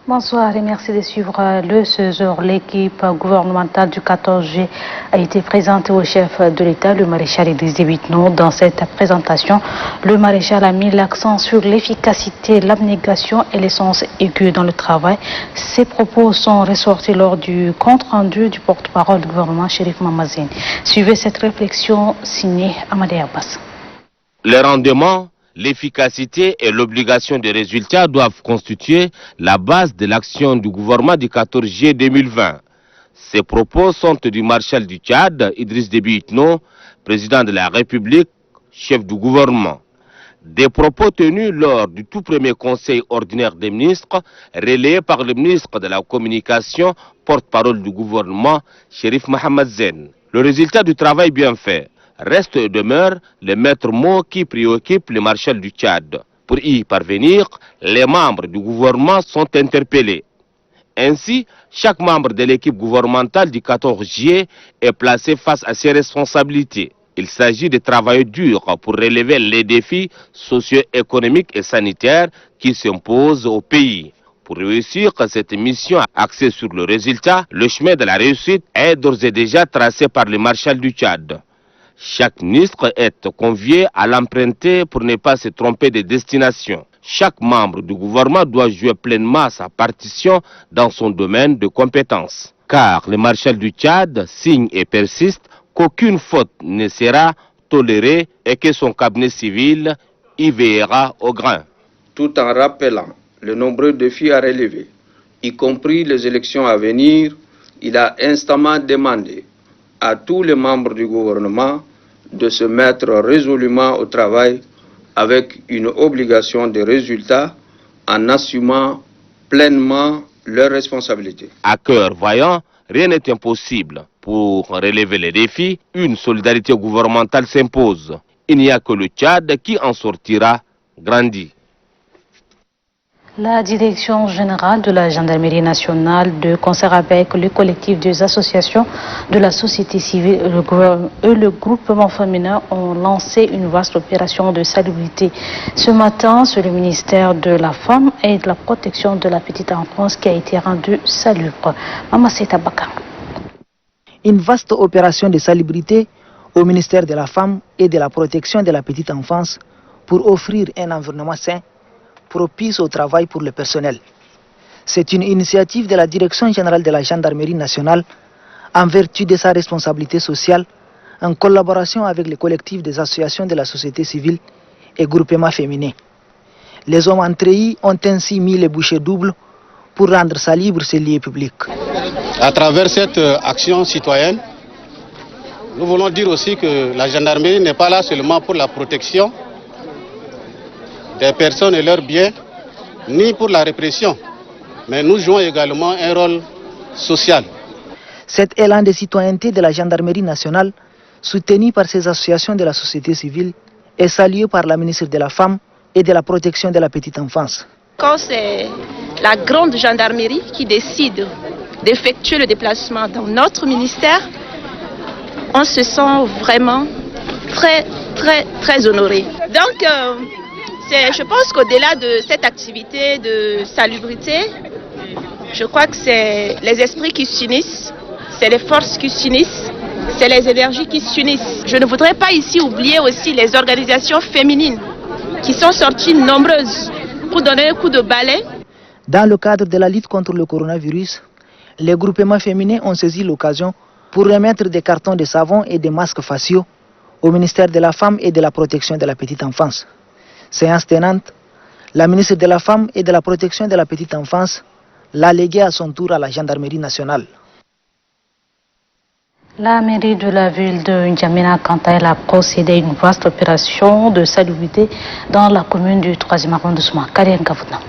Bonsoir et merci de suivre le 16h. L'équipe gouvernementale du 14 juillet a été présentée au chef de l'État, le maréchal Idriss Déby Itno. Dans cette présentation, le maréchal a mis l'accent sur l'efficacité, l'abnégation et l'essence aiguë dans le travail. Ces propos sont ressortis lors du compte-rendu du porte-parole du gouvernement, Chérif Mamazine. Suivez cette réflexion signée Amadé Abbas. Le rendement, l'efficacité et l'obligation de résultats doivent constituer la base de l'action du gouvernement du 14 juillet 2020. Ces propos sont du maréchal du Tchad, Idriss Déby Itno, président de la République, chef du gouvernement. Des propos tenus lors du tout premier conseil ordinaire des ministres, relayés par le ministre de la Communication, porte-parole du gouvernement, Chérif Mohamed Zen. Le résultat du travail bien fait reste et demeure le maître mot qui préoccupe le maréchal du Tchad. Pour y parvenir, les membres du gouvernement sont interpellés. Ainsi, chaque membre de l'équipe gouvernementale du 14 juillet est placé face à ses responsabilités. Il s'agit de travailler dur pour relever les défis socio-économiques et sanitaires qui s'imposent au pays. Pour réussir cette mission axée sur le résultat, le chemin de la réussite est d'ores et déjà tracé par le maréchal du Tchad. Chaque ministre est convié à l'emprunter pour ne pas se tromper de destination. Chaque membre du gouvernement doit jouer pleinement sa partition dans son domaine de compétence. Car le maréchal du Tchad signe et persiste qu'aucune faute ne sera tolérée et que son cabinet civil y veillera au grain. Tout en rappelant les nombreux défis à relever, y compris les élections à venir, il a instamment demandé à tous les membres du gouvernement de se mettre résolument au travail avec une obligation de résultat en assumant pleinement leurs responsabilités. À cœur voyant, rien n'est impossible. Pour relever les défis, une solidarité gouvernementale s'impose. Il n'y a que le Tchad qui en sortira grandi. La direction générale de la gendarmerie nationale, de concert avec le collectif des associations de la société civile et le groupement féminin, ont lancé une vaste opération de salubrité. Ce matin, c'est le ministère de la Femme et de la Protection de la Petite Enfance qui a été rendu salubre. Mamacita Baka. Une vaste opération de salubrité au ministère de la Femme et de la Protection de la Petite Enfance pour offrir un environnement sain, propice au travail pour le personnel. C'est une initiative de la Direction générale de la gendarmerie nationale en vertu de sa responsabilité sociale en collaboration avec les collectifs des associations de la société civile et groupements féminins. Les hommes en treillis ont ainsi mis les bouchées doubles pour rendre salubres ces lieux publics. À travers cette action citoyenne, nous voulons dire aussi que la gendarmerie n'est pas là seulement pour la protection des personnes et leurs biens, ni pour la répression, mais nous jouons également un rôle social. Cet élan de citoyenneté de la gendarmerie nationale, soutenu par ces associations de la société civile, est salué par la ministre de la Femme et de la Protection de la Petite Enfance. Quand c'est la grande gendarmerie qui décide d'effectuer le déplacement dans notre ministère, on se sent vraiment très honoré. Donc, je pense qu'au-delà de cette activité de salubrité, je crois que c'est les esprits qui s'unissent, c'est les forces qui s'unissent, c'est les énergies qui s'unissent. Je ne voudrais pas ici oublier aussi les organisations féminines qui sont sorties nombreuses pour donner un coup de balai. Dans le cadre de la lutte contre le coronavirus, les groupements féminins ont saisi l'occasion pour remettre des cartons de savon et des masques faciaux au ministère de la Femme et de la Protection de la Petite Enfance. Séance tenante, la ministre de la Femme et de la Protection de la Petite Enfance l'a légué à son tour à la gendarmerie nationale. La mairie de la ville de N'Djamena, quant à elle, a procédé à une vaste opération de salubrité dans la commune du 3e arrondissement. Karien Gavouna.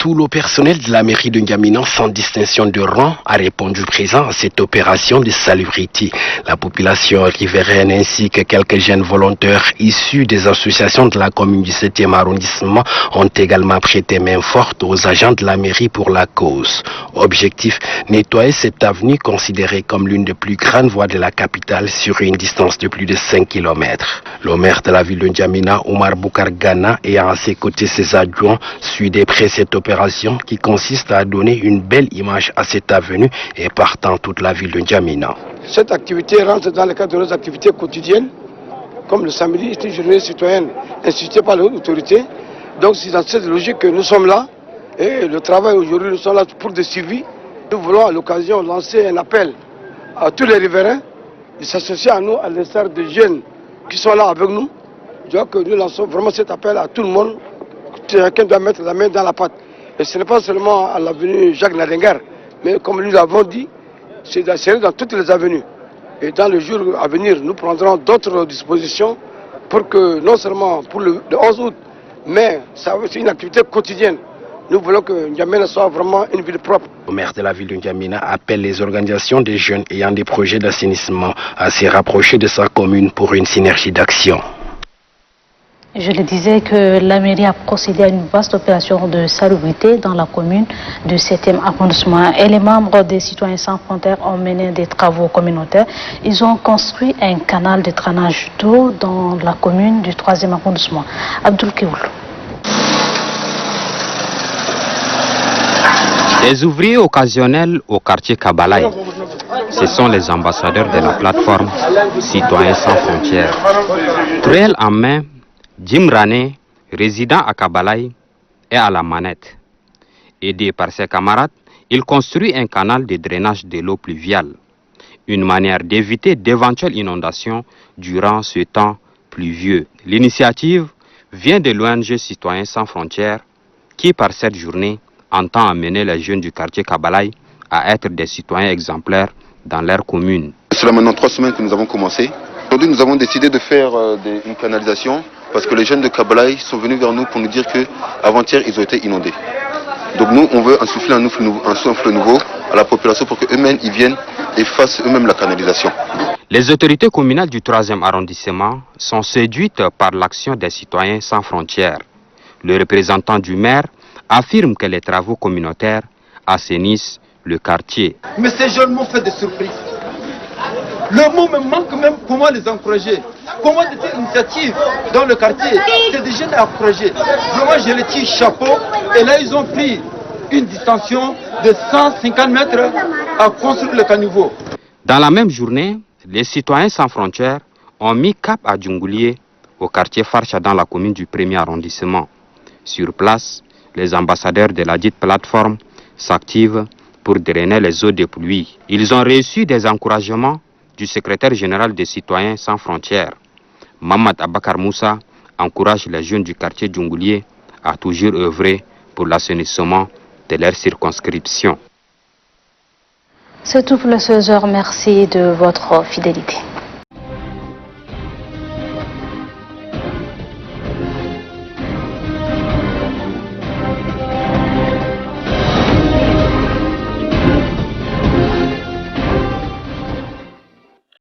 Tout le personnel de la mairie de N'Djamena, sans distinction de rang, a répondu présent à cette opération de salubrité. La population riveraine ainsi que quelques jeunes volontaires issus des associations de la commune du 7e arrondissement ont également prêté main forte aux agents de la mairie pour la cause. Objectif, nettoyer cette avenue considérée comme l'une des plus grandes voies de la capitale sur une distance de plus de 5 km. Le maire de la ville de N'Djamena, Omar Boukar Gana, ayant à ses côtés ses adjoints, suit de près cette opération qui consiste à donner une belle image à cette avenue et partant toute la ville de N'Djamena. Cette activité rentre dans le cadre de nos activités quotidiennes, comme le samedi, c'est une journée citoyenne instituée par les autorités. Donc c'est dans cette logique que nous sommes là. Et le travail aujourd'hui, nous sommes là pour des suivis. Nous voulons à l'occasion lancer un appel à tous les riverains de s'associer à nous, à l'instar des jeunes qui sont là avec nous. Donc nous lançons vraiment cet appel à tout le monde. Chacun doit mettre la main dans la pâte. Et ce n'est pas seulement à l'avenue Jacques Nadengar, mais comme nous l'avons dit, c'est dans toutes les avenues. Et dans le jour à venir, nous prendrons d'autres dispositions pour que, non seulement pour le 11 août, mais c'est une activité quotidienne. Nous voulons que N'Djamena soit vraiment une ville propre. Le maire de la ville de N'Djamena appelle les organisations des jeunes ayant des projets d'assainissement à se rapprocher de sa commune pour une synergie d'action. Je le disais que la mairie a procédé à une vaste opération de salubrité dans la commune du 7e arrondissement et les membres des Citoyens sans frontières ont mené des travaux communautaires. Ils ont construit un canal de drainage d'eau dans la commune du 3e arrondissement. Abdoul Kioul. Des ouvriers occasionnels au quartier Kabalaï. Ce sont les ambassadeurs de la plateforme Citoyens sans frontières. Truelle en main, Jim Rane, résident à Kabalaï, est à la manette. Aidé par ses camarades, il construit un canal de drainage de l'eau pluviale. Une manière d'éviter d'éventuelles inondations durant ce temps pluvieux. L'initiative vient de l'ONG Citoyens sans frontières qui, par cette journée, entend amener les jeunes du quartier Kabalaï à être des citoyens exemplaires dans leur commune. Cela maintenant 3 semaines que nous avons commencé. Aujourd'hui, nous avons décidé de faire une canalisation parce que les jeunes de Kabalaï sont venus vers nous pour nous dire qu'avant-hier, ils ont été inondés. Donc nous, on veut insuffler un souffle nouveau à la population pour qu'eux-mêmes ils viennent et fassent eux-mêmes la canalisation. Les autorités communales du 3e arrondissement sont séduites par l'action des Citoyens sans frontières. Le représentant du maire affirme que les travaux communautaires assainissent le quartier. Mais ces jeunes m'ont fait des surprises. Le mot me manque même comment les encourager. Comment cette initiative dans le quartier, c'est des jeunes à encourager. Vraiment, je les tire chapeau. Et là, ils ont pris une distension de 150 mètres à construire le caniveau. Dans la même journée, les Citoyens sans frontières ont mis cap à Djungoulié, au quartier Farcha dans la commune du 1er arrondissement. Sur place, les ambassadeurs de la dite plateforme s'activent pour drainer les eaux de pluie. Ils ont reçu des encouragements du secrétaire général des Citoyens sans frontières. Mamad Abakar Moussa encourage les jeunes du quartier Djungoulié à toujours œuvrer pour l'assainissement de leur circonscription. C'est tout pour le 16h. Merci de votre fidélité.